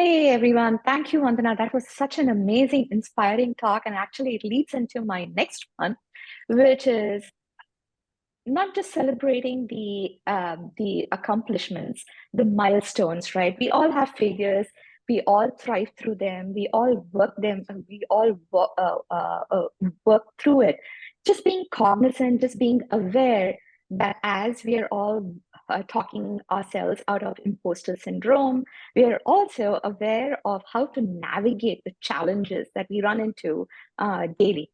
Hey everyone, thank you, Vandana. That was such an amazing, inspiring talk, and actually it leads into my next one, which is not just celebrating the accomplishments, the milestones, right? We all have failures. We all thrive through them. We all work them. We all work through it. Just being cognizant, just being aware that as we are all talking ourselves out of imposter syndrome, we are also aware of how to navigate the challenges that we run into daily.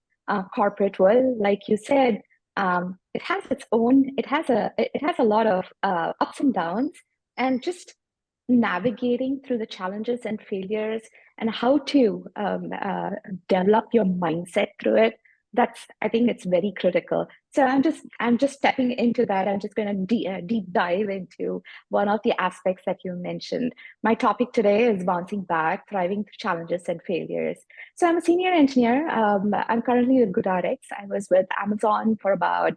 Corporate world, like you said, it has its own, it has a lot of ups and downs, and just navigating through the challenges and failures and how to develop your mindset through it. That's, I think it's very critical. So I'm just stepping into that. I'm just going to deep dive into one of the aspects that you mentioned. My topic today is bouncing back, thriving through challenges and failures. So I'm a senior engineer. I'm currently with GoodRx. I was with Amazon for about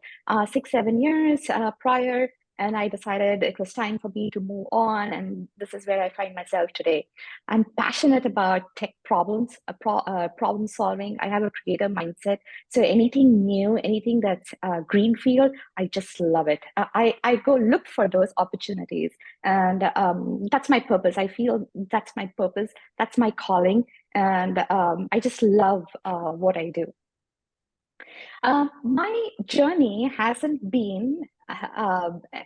6, 7 years prior, and I decided it was time for me to move on. And this is where I find myself today. I'm passionate about tech problems, problem solving. I have a creative mindset. So anything new, anything that's greenfield, I just love it. I go look for those opportunities. And that's my purpose. I feel that's my purpose. That's my calling. And I just love what I do. My journey hasn't been,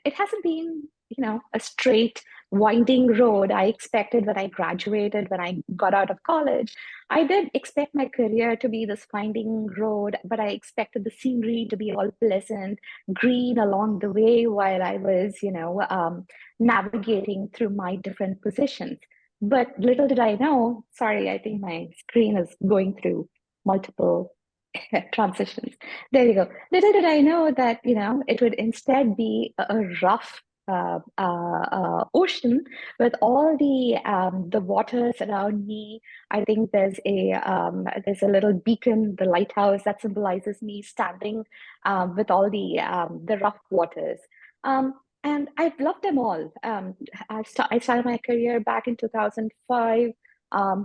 it hasn't been, a straight winding road. I expected when I graduated, when I got out of college. I did expect my career to be this winding road, but I expected the scenery to be all pleasant, green along the way while I was, navigating through my different positions. But little did I know, sorry, I think my screen is going through multiple transitions. There you go. Little did I know that, it would instead be a rough ocean with all the waters around me. I think there's a little beacon, the lighthouse that symbolizes me standing with all the rough waters. Um, and I've loved them all. I started my career back in 2005,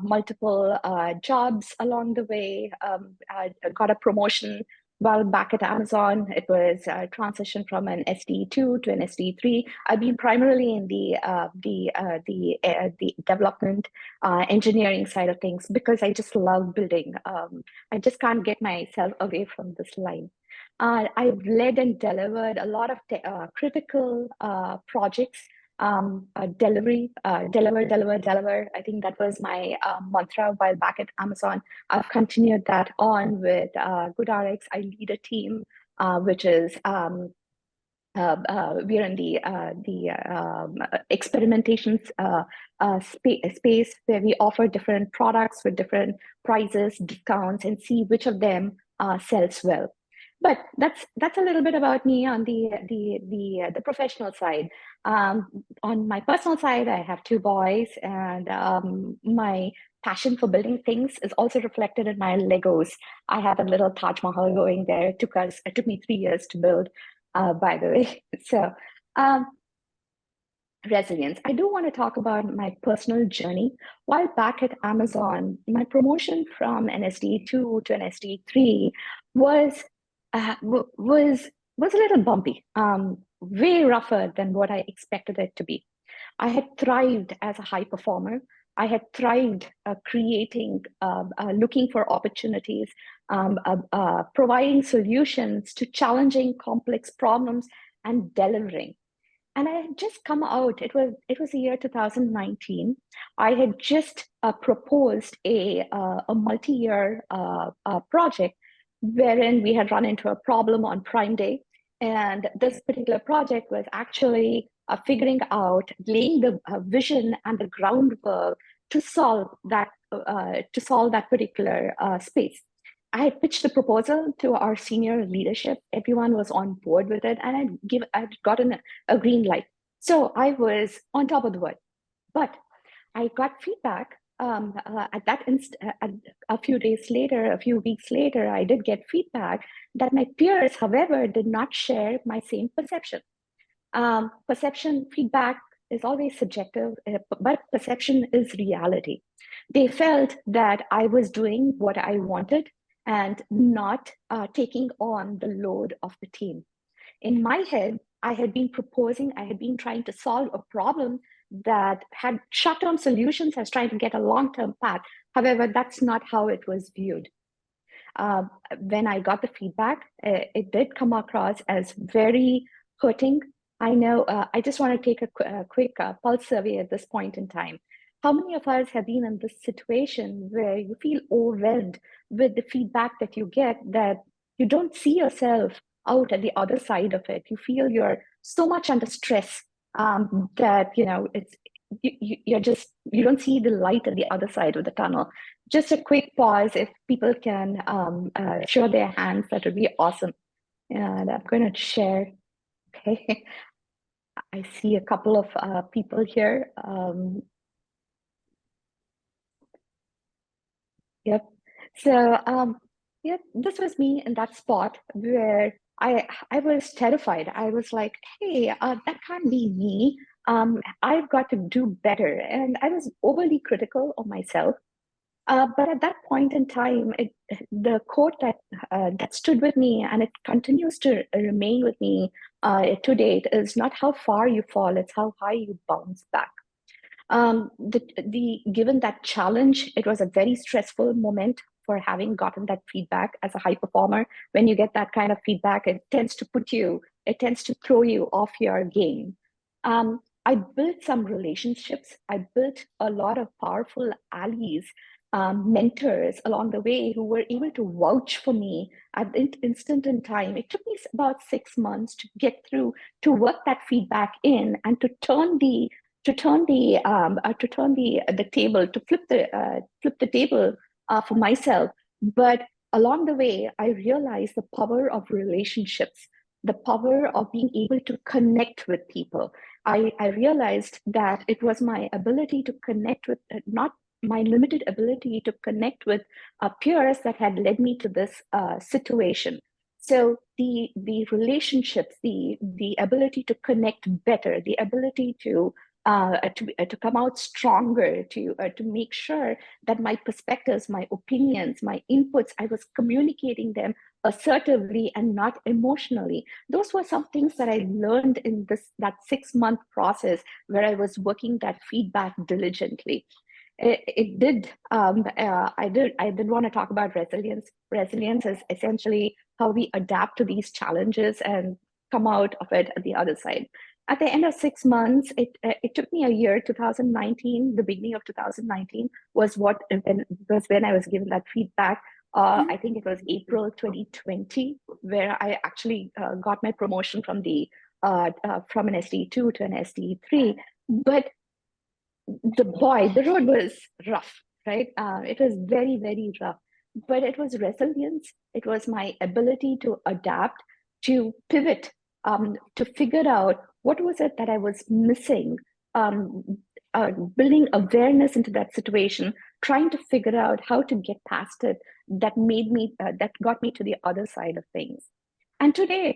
multiple jobs along the way. I got a promotion while back at Amazon. It was a transition from an SD2 to an SD3. I've been primarily in the development engineering side of things because I just love building. I just can't get myself away from this line. I've led and delivered a lot of critical projects, deliver. I think that was my mantra while back at Amazon. I've continued that on with GoodRx. I lead a team, which is we're in the experimentation space where we offer different products with different prices, discounts, and see which of them sells well. But that's a little bit about me on the professional side. On my personal side, I have two boys, and my passion for building things is also reflected in my Legos. I have a little Taj Mahal going there. It took me 3 years to build, by the way. So, um, resilience. I do want to talk about my personal journey. While back at Amazon, my promotion from an SD2 to an SD3 was was a little bumpy, way rougher than what I expected it to be. I had thrived as a high performer. I had thrived looking for opportunities, providing solutions to challenging, complex problems, and delivering. And I had just come out. It was the year 2019. I had just proposed a multi-year project wherein we had run into a problem on Prime Day, and this particular project was actually figuring out, laying the vision and the groundwork to solve that particular space. I had pitched the proposal to our senior leadership. Everyone was on board with it, and I'd gotten a green light. So I was on top of the world. But I got feedback a few days later, a few weeks later. I did get feedback that my peers, however, did not share my same perception. Perception feedback is always subjective, but perception is reality. They felt that I was doing what I wanted and not taking on the load of the team. In my head, I had been proposing, I had been trying to solve a problem that had short term solutions. I was trying to get a long term path. However, that's not how it was viewed. Uh, when I got the feedback, it did come across as very hurting. I know, I just want to take a quick pulse survey at this point in time. How many of us have been in this situation where you feel overwhelmed with the feedback that you get, that you don't see yourself out at the other side of it? You feel you're so much under stress that it's you're just, you don't see the light at the other side of the tunnel. Just a quick pause. If people can show their hands, that would be awesome. And I'm going to share. Okay. I see a couple of people here. Yep. So, yeah, this was me in that spot where I was terrified. I was like, hey, that can't be me. I've got to do better. And I was overly critical of myself. But at that point in time, the quote that stood with me, and it continues to remain with me to date, is not how far you fall, it's how high you bounce back. The given that challenge, it was a very stressful moment for having gotten that feedback as a high performer. When you get that kind of feedback, it tends to throw you off your game. I built some relationships. I built a lot of powerful allies, mentors along the way who were able to vouch for me at the instant in time. It took me about 6 months to get through, to work that feedback in, and to turn the table, to flip the table for myself. But along the way, I realized the power of relationships, the power of being able to connect with people. I realized that it was my ability to connect with, not my limited ability to connect with peers, that had led me to this situation. So the relationships, the ability to connect better, the ability to come out stronger, to make sure that my perspectives, my opinions, my inputs, I was communicating them assertively and not emotionally. Those were some things that I learned in that 6 month process where I was working that feedback diligently. It did. I did want to talk about resilience. Resilience is essentially how we adapt to these challenges and come out of it at the other side. At the end of 6 months, it took me a year. 2019, the beginning of 2019 was when I was given that feedback. I think it was April 2020 where I actually got my promotion from an SD2 to an SD3. But the road was rough, right? It was very, very rough, but it was resilience. It was my ability to adapt, to pivot, to figure out what was it that I was missing, um, building awareness into that situation, trying to figure out how to get past it. That got me to the other side of things. And today,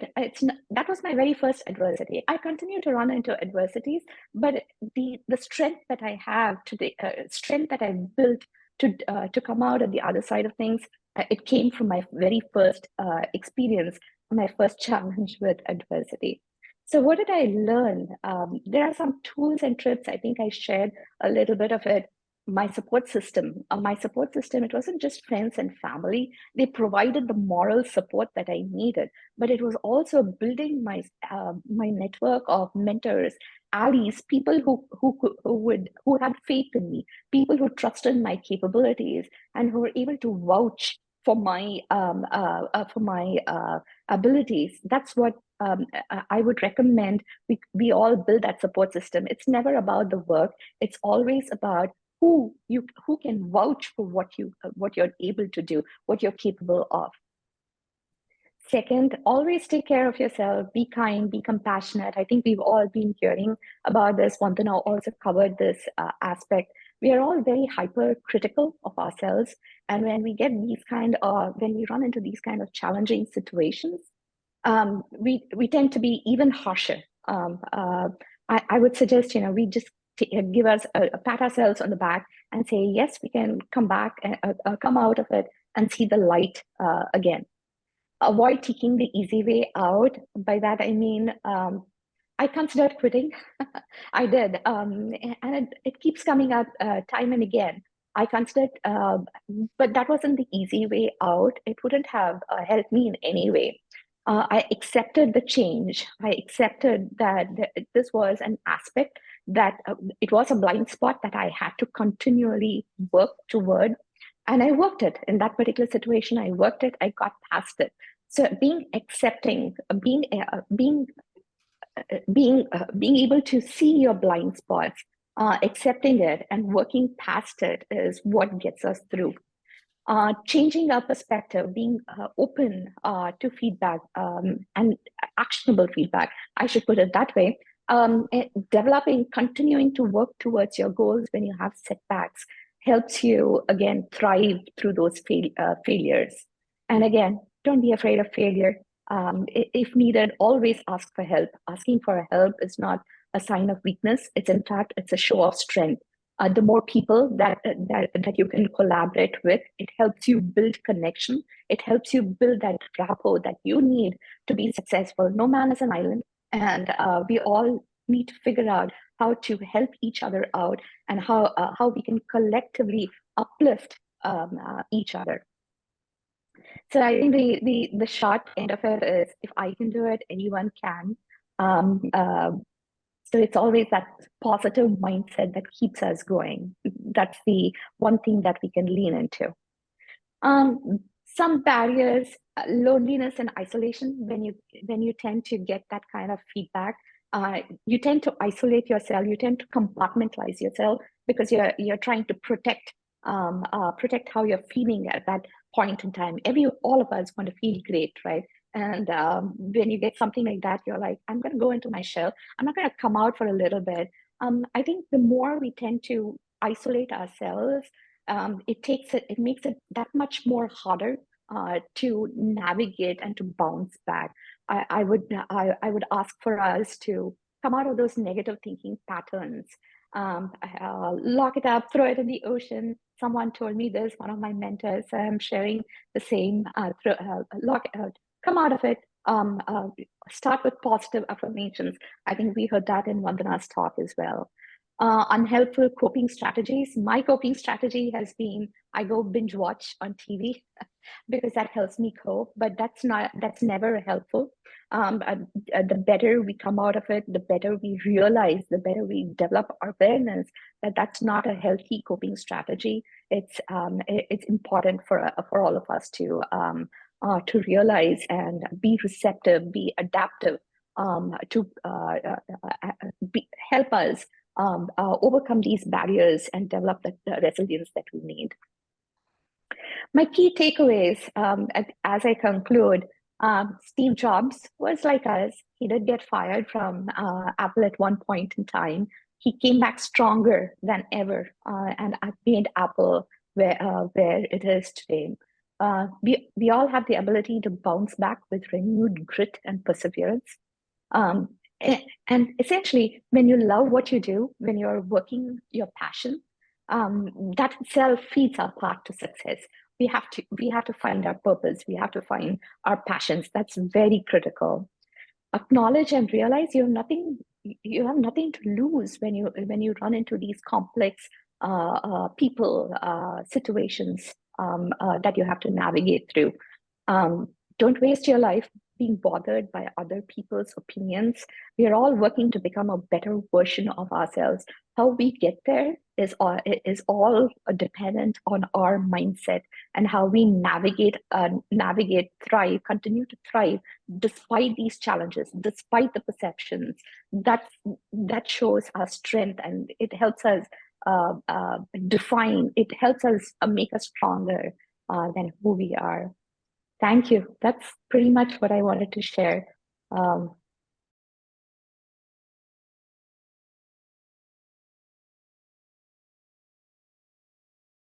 that was my very first adversity. I continue to run into adversities, but the strength that I have today, strength that I've built to come out at the other side of things, it came from my very first experience, my first challenge with adversity. So what did I learn? There are some tools and trips. I think I shared a little bit of it. My support system, it wasn't just friends and family. They provided the moral support that I needed, but it was also building my network of mentors, allies, people who had faith in me, people who trusted my capabilities, and who were able to vouch for my abilities. That's what I would recommend. We all build that support system. It's never about the work. It's always about who can vouch for what you're able to do, what you're capable of. Second, always take care of yourself, be kind, be compassionate. I think we've all been hearing about this. Vandana also covered this aspect. We are all very hypercritical of ourselves. And when we run into these kind of challenging situations, we tend to be even harsher. I would suggest, we just give us a pat ourselves on the back and say, yes, we can come back and come out of it and see the light again. Avoid taking the easy way out. By that, I mean, I considered quitting. I did. And it keeps coming up time and again. I considered, but that wasn't the easy way out. It wouldn't have helped me in any way. I accepted the change. I accepted that this was an aspect that it was a blind spot that I had to continually work toward. And I worked it in that particular situation. I worked it. I got past it. So being accepting, being able to see your blind spots, accepting it and working past it is what gets us through. Changing our perspective, being open to feedback and actionable feedback, I should put it that way. Developing, continuing to work towards your goals when you have setbacks helps you again thrive through those failures. And again, don't be afraid of failure. If needed, always ask for help. Asking for help is not a sign of weakness. It's in fact, it's a show of strength. The more people that you can collaborate with, it helps you build connection. It helps you build that rapport that you need to be successful. No man is an island, and we all need to figure out how to help each other out and how we can collectively uplift each other. So I think the short end of it is, if I can do it, anyone can. Um, uh, so it's always that positive mindset that keeps us going. That's the one thing that we can lean into. Some barriers, loneliness and isolation. When you tend to get that kind of feedback, you tend to isolate yourself. You tend to compartmentalize yourself because you're trying to protect how you're feeling at that point in time. All of us want to feel great, right? And when you get something like that, you're like, I'm going to go into my shell. I'm not going to come out for a little bit. I think the more we tend to isolate ourselves, it makes it that much more harder to navigate and to bounce back. I would ask for us to come out of those negative thinking patterns. Lock it up, throw it in the ocean. Someone told me this, one of my mentors. I'm sharing the same. Lock it out, come out of it. Start with positive affirmations. I think we heard that in Vandana's talk as well. Unhelpful coping strategies. My coping strategy has been I go binge watch on TV because that helps me cope, but that's never helpful. The better we come out of it, the better we realize, the better we develop our awareness that that's not a healthy coping strategy. It's important for all of us to realize and be receptive, be adaptive, to help us overcome these barriers and develop the resilience that we need. My key takeaways, as I conclude, Steve Jobs was like us. He did get fired from Apple at one point in time. He came back stronger than ever and made Apple where it is today. We all have the ability to bounce back with renewed grit and perseverance. Um, and essentially, when you love what you do, when you're working your passion, that itself feeds our path to success. We have to find our purpose. We have to find our passions. That's very critical. Acknowledge and realize you have nothing to lose when you run into these complex people situations that you have to navigate through. Um, don't waste your life being bothered by other people's opinions. We are all working to become a better version of ourselves. How we get there is all dependent on our mindset and how we navigate, thrive, continue to thrive despite these challenges, despite the perceptions. That shows our strength, and it helps us define. It helps us make us stronger than who we are. Thank you. That's pretty much what I wanted to share.